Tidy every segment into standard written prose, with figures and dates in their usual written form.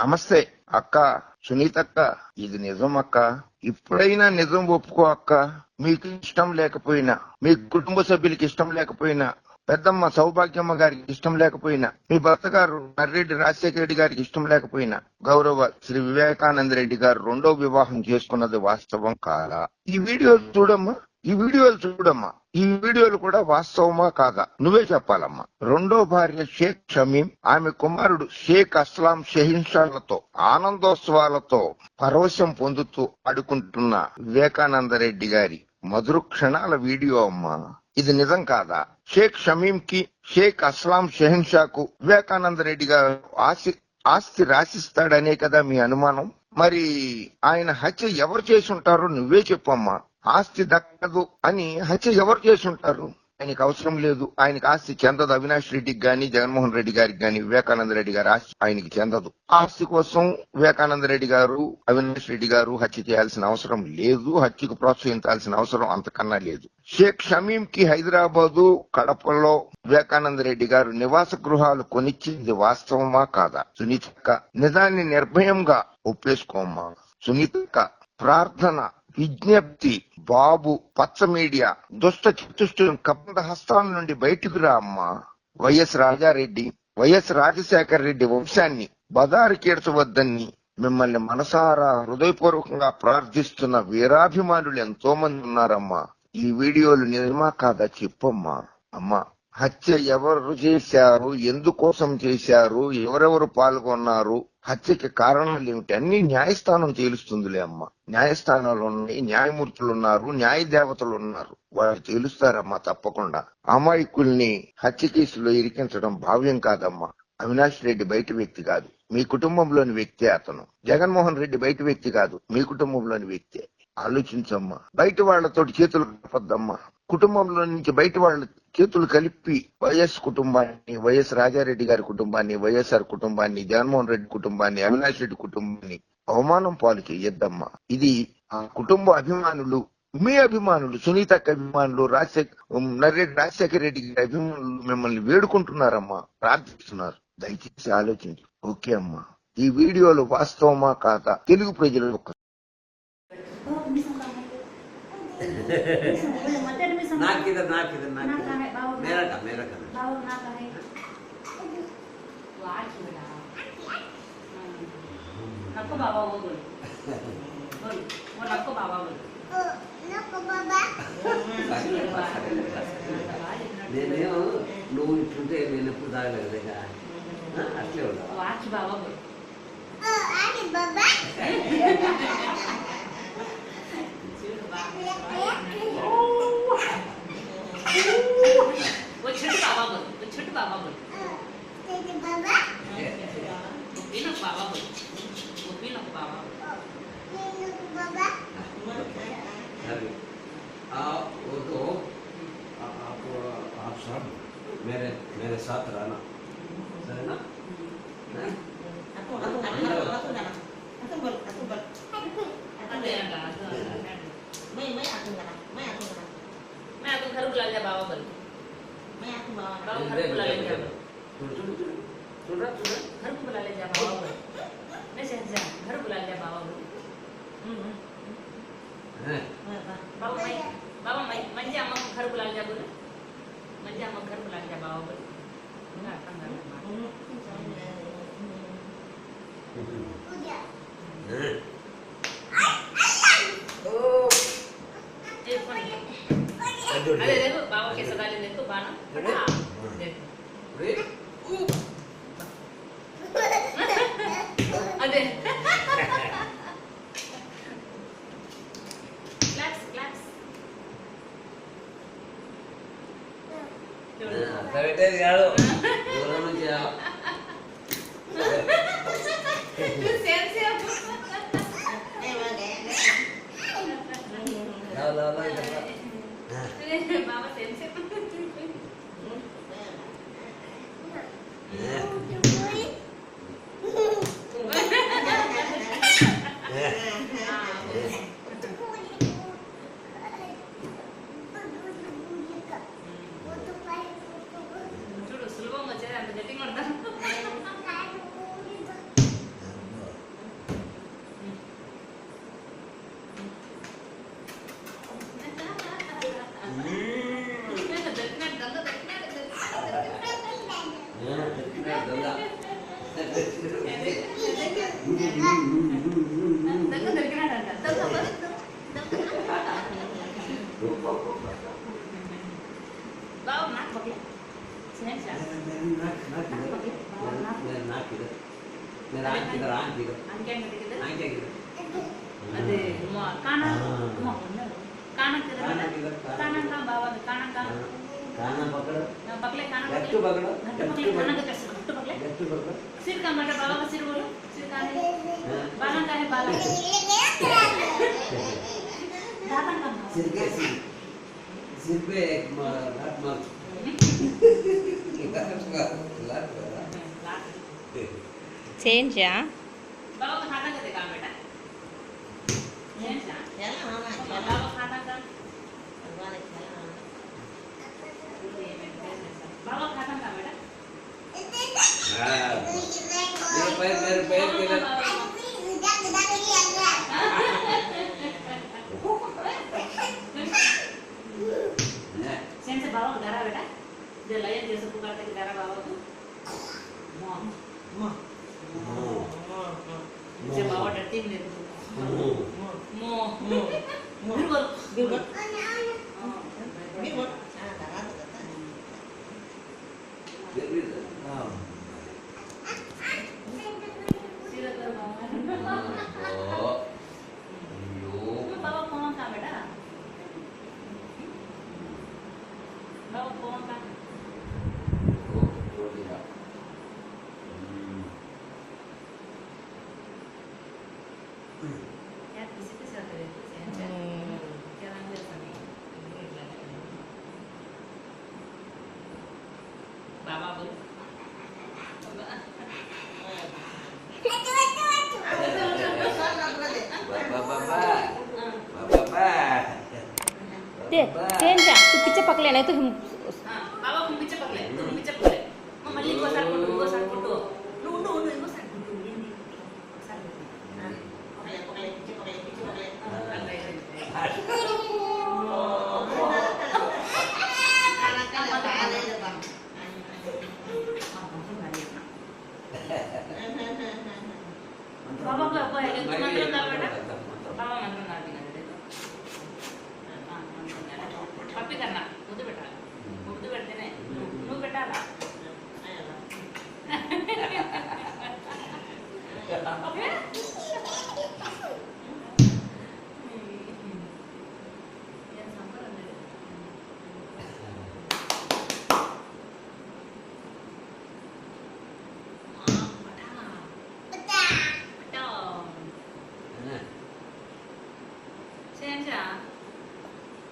నమస్తే అక్క సునీతక్క, ఇది నిజం అక్క. ఇప్పుడైనా నిజం ఒప్పుకో అక్క. మీకు ఇష్టం లేకపోయినా, మీ కుటుంబ సభ్యులకి ఇష్టం లేకపోయినా, పెద్దమ్మ సౌభాగ్యమ్మ గారికి ఇష్టం లేకపోయినా, మీ భర్త గారు నర్రెడ్డి రాజశేఖర రెడ్డి గారికి ఇష్టం లేకపోయినా, గౌరవ శ్రీ వివేకానంద రెడ్డి గారు రెండో వివాహం చేసుకున్నది వాస్తవం కాదా? ఈ వీడియోలు చూడమ్మా, ఈ వీడియోలు కూడా వాస్తవమా కాదా నువ్వే చెప్పాలమ్మా. రెండో భార్య షేక్ షమీం, ఆమె కుమారుడు షేక్ అస్లాం షహిన్షాలతో ఆనందోత్సవాలతో పరవశం పొందుతూ ఆడుకుంటున్న వివేకానంద రెడ్డి గారి మధుర క్షణాల వీడియో అమ్మా. ఇది నిజం కాదా? షేక్ షమీం కి, షేక్ అస్లాం షహిన్షాకు వివేకానంద రెడ్డి గారు ఆస్తి రాసిస్తాడనే కదా మీ అనుమానం? మరి ఆయన హత్య ఎవరు చేసి ఉంటారో నువ్వే చెప్పమ్మా. ఆస్తి దక్కదు అని హత్య ఎవరు చేసి ఉంటారు? ఆయనకి అవసరం లేదు, ఆయనకి ఆస్తి చెందదు. అవినాష్ రెడ్డికి గాని, జగన్మోహన్ రెడ్డి గారికి గాని వివేకానంద రెడ్డి గారి ఆస్తి ఆయనకి చెందదు. ఆస్తి కోసం వివేకానంద రెడ్డి గారు, అవినాష్ రెడ్డి గారు హత్య చేయాల్సిన అవసరం లేదు. హత్యకు ప్రోత్సహించాల్సిన అవసరం అంతకన్నా లేదు. షేక్ షమీం కి హైదరాబాదు, కడపలో వివేకానంద రెడ్డి గారు నివాస గృహాలు కొనిచ్చింది వాస్తవమా కాదా? సునీతక్క, నిజాన్ని నిర్భయంగా ఒప్పేసుకోమ్మా. సునీతక్క, ప్రార్థన, విజ్ఞప్తి, బాబు పచ్చ మీడియా దుష్ట చతుష్టయం కబంధ హస్తాల నుండి బయటకు రా అమ్మా. వైఎస్ రాజారెడ్డి, వైఎస్ రాజశేఖర రెడ్డి వంశాన్ని బదారి కీడ్చవద్దని మిమ్మల్ని మనసారా హృదయపూర్వకంగా ప్రార్థిస్తున్న వీరాభిమానులు ఎంతో మంది ఉన్నారమ్మా. ఈ వీడియోలు నిజమా కాదా చెప్పమ్మా. అమ్మా, హత్య ఎవరు చేశారు, ఎందుకోసం చేశారు, ఎవరెవరు పాల్గొన్నారు, హత్యకి కారణాలు ఏమిటి అన్ని న్యాయస్థానం తేలుస్తుందిలే అమ్మా. న్యాయస్థానాలు ఉన్నాయి, న్యాయమూర్తులు ఉన్నారు, న్యాయ దేవతలు ఉన్నారు, వాళ్ళు తేలుస్తారమ్మా తప్పకుండా. అమాయకుల్ని హత్య కేసులో ఇరికించడం భావ్యం కాదమ్మా. అవినాష్ రెడ్డి బయట వ్యక్తి కాదు, మీ కుటుంబంలోని వ్యక్తే అతను. జగన్మోహన్ రెడ్డి బయట వ్యక్తి కాదు, మీ కుటుంబంలోని వ్యక్తే. ఆలోచించమ్మా. బయట వాళ్లతోటి చేతులు కలపద్దమ్మా. కుటుంబంలో నుంచి బయట వాళ్ళ చేతులు కలిపి వైఎస్ కుటుంబాన్ని, వైఎస్ రాజారెడ్డి గారి కుటుంబాన్ని, వైఎస్ఆర్ కుటుంబాన్ని, జగన్మోహన్ రెడ్డి కుటుంబాన్ని, అవినాష్ రెడ్డి కుటుంబాన్ని అవమానం పాలు చేయొద్దమ్మా. ఇది ఆ కుటుంబ అభిమానులు, మీ అభిమానులు, సునీతక్క అభిమానులు, నర్రెడ్డి రాజశేఖర రెడ్డి గారి అభిమానులు మిమ్మల్ని వేడుకుంటున్నారమ్మా, ప్రార్థిస్తున్నారు. దయచేసి ఆలోచించు. ఓకే అమ్మా, ఈ వీడియోలు వాస్తవమా కాదా తెలుగు ప్రజలు ఒక్క मेरा का नको बाबा वो बोल बोल वो नको बाबा बोल నేను నువ్వు ఇట్లుంటే నేను ఎప్పుడు తాగలేదుగా అట్లే వాచి బాబా बोल वो छोटू बाबा बोल, वो छोटू बाबा बोल, पीनक बाबा बोल, वो पीनक बाबा वो तो आप सब मेरे साथ रहना, सही ना? मैं तुम घर बुला लिया बाबा बोल, मैं तुम बाबा घर बुला ले जा, सुन रहा घर को बुला ले जा बाबा बोल, मैं से जा घर बुला लिया बाबा बोल, बाबा मंजे अम्मा को घर बुला लिया बोल, मंजे अम्मा घर बुला लिया बाबा बोल, ना कंधा अरे देखो बाबा कैसा डाले देखो बाना देखो अरे क्लास क्लास बेटे यारो दूर నుంచి सेम सेम ला बाबा सेम सेम దగ్గర దొరికినాడంట బాబు నాకు పక్కలే ಅದೇ ಕಾಣ ಕಾಣ ಕಾಣ ಬಾಬಾ ಕಾಣ ಕಾನ ಪಕಡ पकले खाना गट्टू पकड़ो पकले खाना का कैसे गट्टू पकले गट्टू पकड़ो सिर का मतलब बाबा का सिर बोलो सिर का है बाला का है बाला दातन का सिर के सिर पे एक लात मार लात चेंज बाबा का खाता का देखा बेटा चेंज बाबा खाता का बाबा खाता का बेटा मेरे पैर के सेंस बाबा को डरा बेटा जो लयन जैसे पुकारते कि डरा बाबा को मॉम मॉम जब बाबा डरती है मेरे को मॉम बिल्कुल बिल्कुल बिल्कुल बाबा कौन था बेटा बाबा कौन था यार किसी के साथ रहते हैं क्या नाम है बाबा बोल चेंज तू पीछे पकड़े नहीं तो बाबा तुम पीछे पकड़े तुम पीछे पकड़े मम्मी को साथ फोटो नो इनको साथ फोटो ये नहीं साथ पकड़े पीछे पकड़े बाबा को apa ya itu mantra enggak benar बाबा mantra enggak dengar itu papi karena itu betul itu betul nih nu betul lah yang sampai ada सेंसा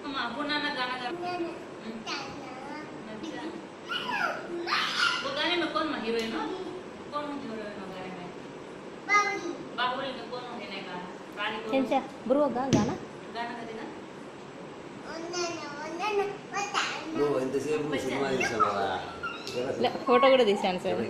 मम्मा पुन्हा ना गाना गा वो गाने में कौन हीरोइन हो कौन हीरोइन हो गाने में बाहुबली में कौन है का रानी को चेंज ब्रो गाना गाना करेगा నువ్వు ఎంతసేపు సినిమా చూసావా ఫోటో కూడా తీసాను సార్